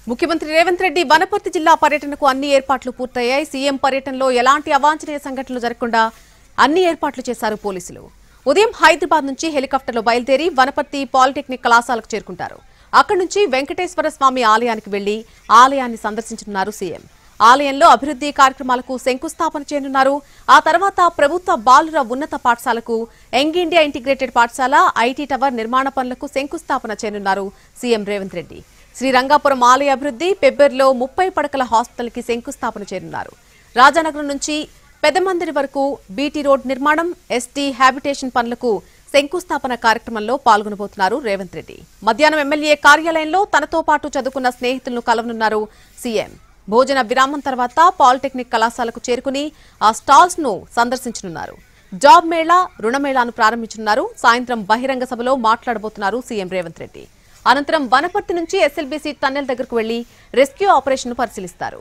ముఖ్యమంత్రి రేవంత్ రెడ్డి వనపర్తి జిల్లా పర్యటనకు అన్ని ఏర్పాట్లు పూర్తయ్యాయి. సీఎం పర్యటనలో ఎలాంటి అవాంఛనీయ సంఘటనలు జరగకుండా అన్ని ఏర్పాట్లు చేశారు పోలీసులు. ఉదయం హైదరాబాద్ నుంచి హెలికాప్టర్లో బయలుదేరి వనపర్తి పాలిటెక్నిక్ కళాశాలకు చేరుకుంటారు. అక్కడి నుంచి వెంకటేశ్వర స్వామి ఆలయానికి వెళ్లి ఆలయాన్ని సందర్శించనున్నారు సీఎం. ఆలయంలో అభివృద్ధి కార్యక్రమాలకు శంకుస్థాపన చేయనున్నారు. ఆ తర్వాత ప్రభుత్వ బాలుర ఉన్నత పాఠశాలకు, యంగ్ ఇండియా ఇంటిగ్రేటెడ్ పాఠశాల, ఐటీ టవర్ నిర్మాణ పనులకు శంకుస్థాపన చేయనున్నారు సీఎం రేవంత్ రెడ్డి. శ్రీరంగాపురం ఆలయ అభివృద్ధి, పెబ్బేర్లో 30 పడకల హాస్పిటల్ కి శంకుస్థాపన చేయనున్నారు. రాజానగరం నుంచి పెదమందిరి వరకు బీటీ రోడ్ నిర్మాణం, ఎస్టీ హ్యాబిటేషన్ పనులకు శంకుస్థాపన కార్యక్రమంలో పాల్గొనబోతున్నారు రేవంత్ రెడ్డి. మధ్యాహ్నం ఎమ్మెల్యే కార్యాలయంలో తనతో పాటు చదువుకున్న స్నేహితులను కలవనున్నారు సీఎం. భోజన విరామం తర్వాత పాలిటెక్నిక్ కళాశాలకు చేరుకుని ఆ స్టాల్స్ ను సందర్శించనున్నారు. జాబ్ మేళా, రుణమేళాను ప్రారంభించనున్నారు. సాయంత్రం బహిరంగ సభలో మాట్లాడబోతున్నారు సీఎం రేవంత్ రెడ్డి. అనంతరం వనపర్తి నుంచి ఎస్ఎల్బీసీ టన్నెల్ దగ్గరకు వెళ్లి రెస్క్యూ ఆపరేషన్ పరిశీలిస్తారు.